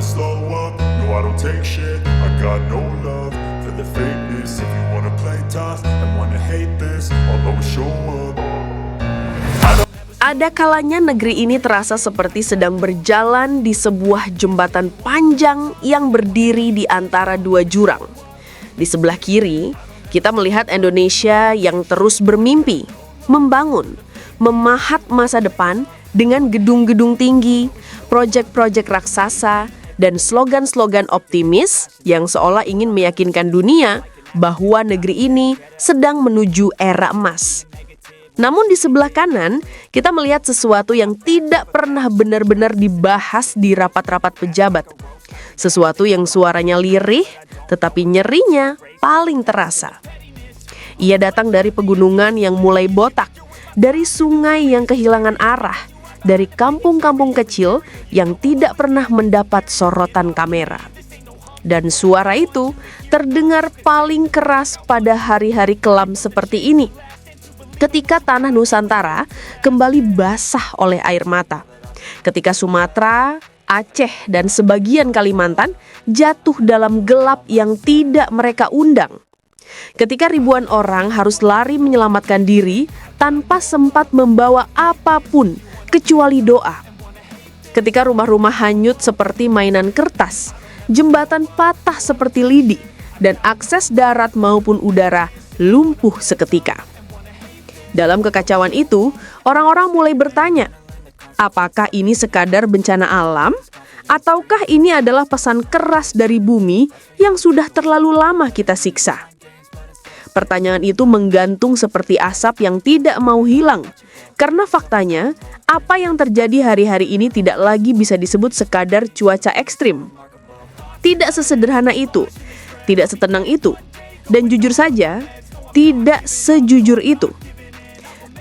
slow up, no I don't take shit. I got no love for the fakeness. If you wanna play tough and wanna hate this, I'll always show up. Ada kalanya negeri ini terasa seperti sedang berjalan di sebuah jembatan panjang yang berdiri di antara dua jurang. Di sebelah kiri, kita melihat Indonesia yang terus bermimpi, membangun, memahat masa depan dengan gedung-gedung tinggi, proyek-proyek raksasa, dan slogan-slogan optimis yang seolah ingin meyakinkan dunia bahwa negeri ini sedang menuju era emas. Namun di sebelah kanan, kita melihat sesuatu yang tidak pernah benar-benar dibahas di rapat-rapat pejabat. Sesuatu yang suaranya lirih, tetapi nyerinya paling terasa. Ia datang dari pegunungan yang mulai botak, dari sungai yang kehilangan arah, dari kampung-kampung kecil yang tidak pernah mendapat sorotan kamera. Dan suara itu terdengar paling keras pada hari-hari kelam seperti ini, ketika tanah Nusantara kembali basah oleh air mata. Ketika Sumatera, Aceh, dan sebagian Kalimantan jatuh dalam gelap yang tidak mereka undang. Ketika ribuan orang harus lari menyelamatkan diri tanpa sempat membawa apapun kecuali doa. Ketika rumah-rumah hanyut seperti mainan kertas, jembatan patah seperti lidi, dan akses darat maupun udara lumpuh seketika. Dalam kekacauan itu, orang-orang mulai bertanya, apakah ini sekadar bencana alam? Ataukah ini adalah pesan keras dari bumi yang sudah terlalu lama kita siksa? Pertanyaan itu menggantung seperti asap yang tidak mau hilang. Karena faktanya, apa yang terjadi hari-hari ini tidak lagi bisa disebut sekadar cuaca ekstrim. Tidak sesederhana itu, tidak setenang itu, dan jujur saja, tidak sejujur itu.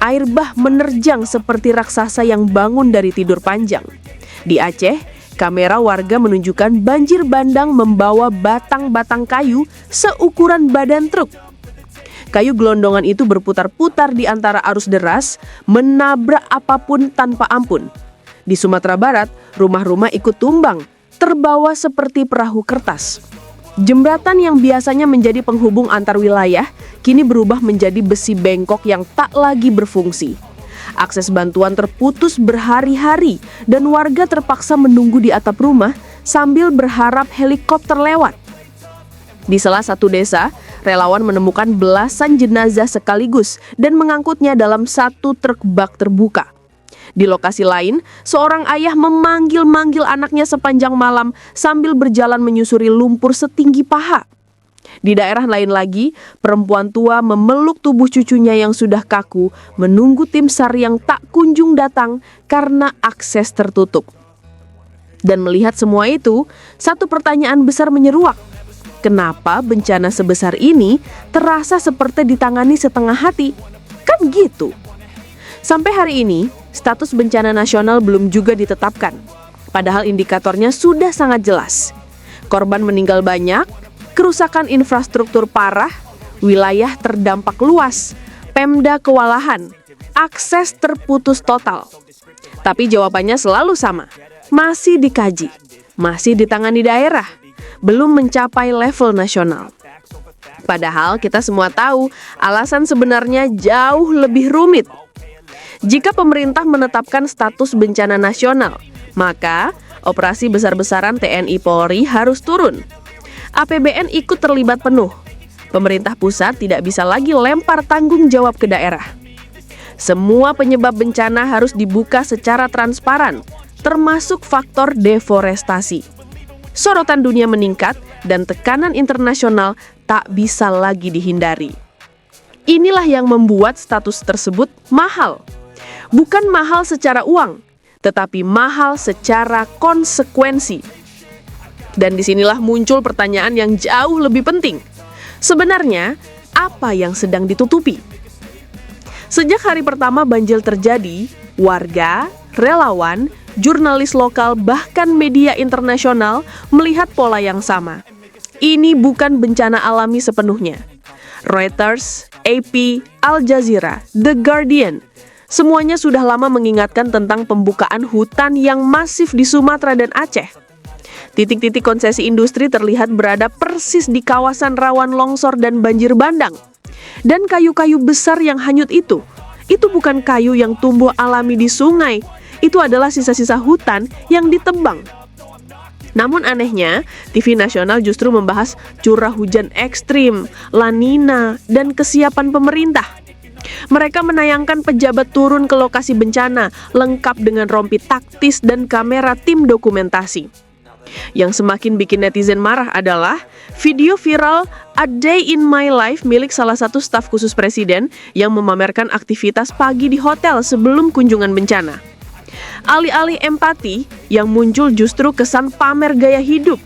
Air bah menerjang seperti raksasa yang bangun dari tidur panjang. Di Aceh, kamera warga menunjukkan banjir bandang membawa batang-batang kayu seukuran badan truk. Kayu gelondongan itu berputar-putar di antara arus deras, menabrak apapun tanpa ampun. Di Sumatera Barat, rumah-rumah ikut tumbang, terbawa seperti perahu kertas. Jembatan yang biasanya menjadi penghubung antar wilayah kini berubah menjadi besi bengkok yang tak lagi berfungsi. Akses bantuan terputus berhari-hari dan warga terpaksa menunggu di atap rumah sambil berharap helikopter lewat. Di salah satu desa, relawan menemukan belasan jenazah sekaligus dan mengangkutnya dalam satu truk bak terbuka. Di lokasi lain, seorang ayah memanggil-manggil anaknya sepanjang malam sambil berjalan menyusuri lumpur setinggi paha. Di daerah lain lagi, perempuan tua memeluk tubuh cucunya yang sudah kaku, menunggu tim SAR yang tak kunjung datang karena akses tertutup. Dan melihat semua itu, satu pertanyaan besar menyeruak. Kenapa bencana sebesar ini terasa seperti ditangani setengah hati? Kan gitu. Sampai hari ini, status bencana nasional belum juga ditetapkan. Padahal indikatornya sudah sangat jelas. Korban meninggal banyak, kerusakan infrastruktur parah, wilayah terdampak luas, Pemda kewalahan, akses terputus total. Tapi jawabannya selalu sama, masih dikaji, masih ditangani daerah, belum mencapai level nasional. Padahal kita semua tahu alasan sebenarnya jauh lebih rumit. Jika pemerintah menetapkan status bencana nasional, maka operasi besar-besaran TNI Polri harus turun. APBN ikut terlibat penuh. Pemerintah pusat tidak bisa lagi lempar tanggung jawab ke daerah. Semua penyebab bencana harus dibuka secara transparan, termasuk faktor deforestasi. Sorotan dunia meningkat dan tekanan internasional tak bisa lagi dihindari. Inilah yang membuat status tersebut mahal. Bukan mahal secara uang, tetapi mahal secara konsekuensi. Dan disinilah muncul pertanyaan yang jauh lebih penting. Sebenarnya, apa yang sedang ditutupi? Sejak hari pertama banjir terjadi, warga, relawan, jurnalis lokal, bahkan media internasional melihat pola yang sama. Ini bukan bencana alami sepenuhnya. Reuters, AP, Al Jazeera, The Guardian, semuanya sudah lama mengingatkan tentang pembukaan hutan yang masif di Sumatera dan Aceh. Titik-titik konsesi industri terlihat berada persis di kawasan rawan longsor dan banjir bandang. Dan kayu-kayu besar yang hanyut itu bukan kayu yang tumbuh alami di sungai. Itu adalah sisa-sisa hutan yang ditebang. Namun anehnya, TV nasional justru membahas curah hujan ekstrim, La Nina, dan kesiapan pemerintah. Mereka menayangkan pejabat turun ke lokasi bencana, lengkap dengan rompi taktis dan kamera tim dokumentasi. Yang semakin bikin netizen marah adalah video viral A Day in My Life milik salah satu staf khusus presiden yang memamerkan aktivitas pagi di hotel sebelum kunjungan bencana. Alih-alih empati, yang muncul justru kesan pamer gaya hidup.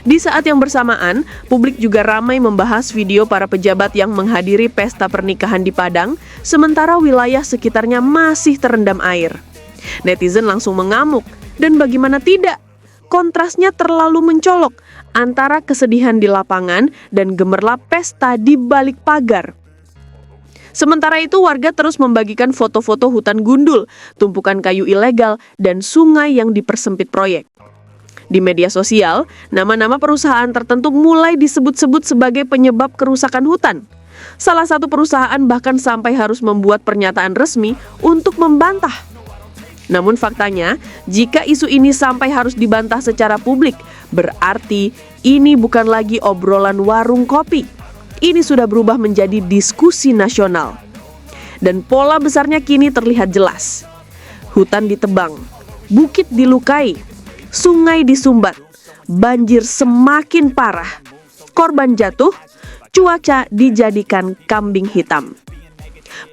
Di saat yang bersamaan, publik juga ramai membahas video para pejabat yang menghadiri pesta pernikahan di Padang, sementara wilayah sekitarnya masih terendam air. Netizen langsung mengamuk, dan bagaimana tidak? Kontrasnya terlalu mencolok antara kesedihan di lapangan dan gemerlap pesta di balik pagar. Sementara itu, warga terus membagikan foto-foto hutan gundul, tumpukan kayu ilegal, dan sungai yang dipersempit proyek. Di media sosial, nama-nama perusahaan tertentu mulai disebut-sebut sebagai penyebab kerusakan hutan. Salah satu perusahaan bahkan sampai harus membuat pernyataan resmi untuk membantah. Namun faktanya, jika isu ini sampai harus dibantah secara publik, berarti ini bukan lagi obrolan warung kopi. Ini sudah berubah menjadi diskusi nasional. Dan pola besarnya kini terlihat jelas. Hutan ditebang, bukit dilukai, sungai disumbat, banjir semakin parah, korban jatuh, cuaca dijadikan kambing hitam.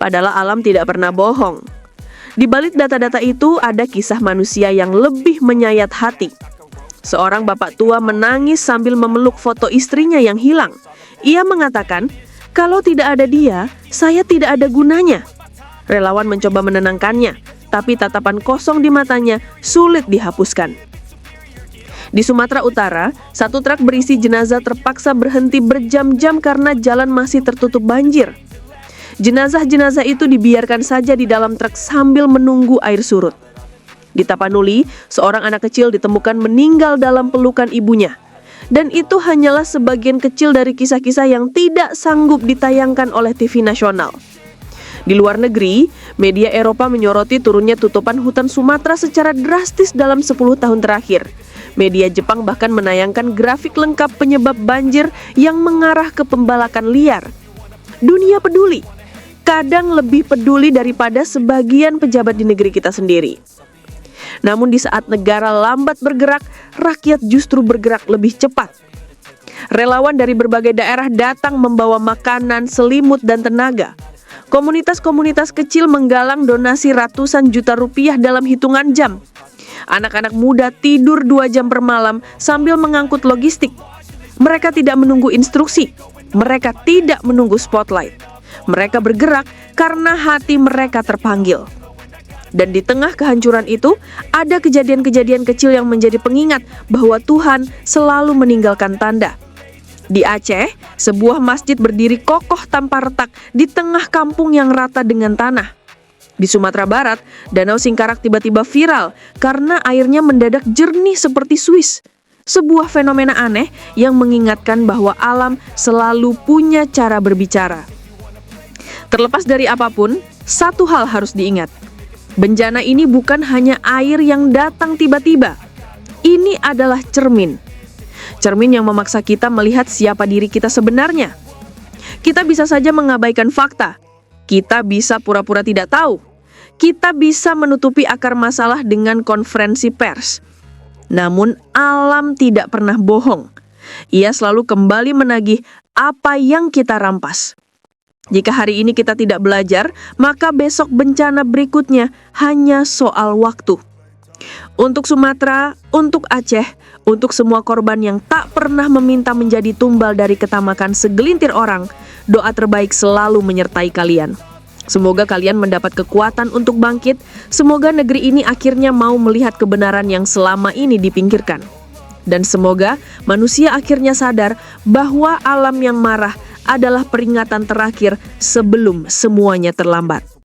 Padahal alam tidak pernah bohong. Di balik data-data itu ada kisah manusia yang lebih menyayat hati. Seorang bapak tua menangis sambil memeluk foto istrinya yang hilang. Ia mengatakan, "Kalau tidak ada dia, saya tidak ada gunanya." Relawan mencoba menenangkannya, tapi tatapan kosong di matanya sulit dihapuskan. Di Sumatera Utara, satu truk berisi jenazah terpaksa berhenti berjam-jam karena jalan masih tertutup banjir. Jenazah-jenazah itu dibiarkan saja di dalam truk sambil menunggu air surut. Di Tapanuli, seorang anak kecil ditemukan meninggal dalam pelukan ibunya. Dan itu hanyalah sebagian kecil dari kisah-kisah yang tidak sanggup ditayangkan oleh TV nasional. Di luar negeri, media Eropa menyoroti turunnya tutupan hutan Sumatera secara drastis dalam 10 tahun terakhir. Media Jepang bahkan menayangkan grafik lengkap penyebab banjir yang mengarah ke pembalakan liar. Dunia peduli, kadang lebih peduli daripada sebagian pejabat di negeri kita sendiri. Namun di saat negara lambat bergerak, rakyat justru bergerak lebih cepat. Relawan dari berbagai daerah datang membawa makanan, selimut, dan tenaga. Komunitas-komunitas kecil menggalang donasi ratusan juta rupiah dalam hitungan jam. Anak-anak muda tidur 2 jam per malam sambil mengangkut logistik. Mereka tidak menunggu instruksi. Mereka tidak menunggu spotlight. Mereka bergerak karena hati mereka terpanggil. Dan di tengah kehancuran itu, ada kejadian-kejadian kecil yang menjadi pengingat bahwa Tuhan selalu meninggalkan tanda. Di Aceh, sebuah masjid berdiri kokoh tanpa retak di tengah kampung yang rata dengan tanah. Di Sumatera Barat, Danau Singkarak tiba-tiba viral karena airnya mendadak jernih seperti Swiss. Sebuah fenomena aneh yang mengingatkan bahwa alam selalu punya cara berbicara. Terlepas dari apapun, satu hal harus diingat. Bencana ini bukan hanya air yang datang tiba-tiba. Ini adalah cermin. Cermin yang memaksa kita melihat siapa diri kita sebenarnya. Kita bisa saja mengabaikan fakta. Kita bisa pura-pura tidak tahu. Kita bisa menutupi akar masalah dengan konferensi pers. Namun alam tidak pernah bohong. Ia selalu kembali menagih apa yang kita rampas. Jika hari ini kita tidak belajar, maka besok bencana berikutnya hanya soal waktu. Untuk Sumatera, untuk Aceh, untuk semua korban yang tak pernah meminta menjadi tumbal dari ketamakan segelintir orang, doa terbaik selalu menyertai kalian. Semoga kalian mendapat kekuatan untuk bangkit. Semoga negeri ini akhirnya mau melihat kebenaran yang selama ini dipinggirkan. Dan semoga manusia akhirnya sadar bahwa alam yang marah adalah peringatan terakhir sebelum semuanya terlambat.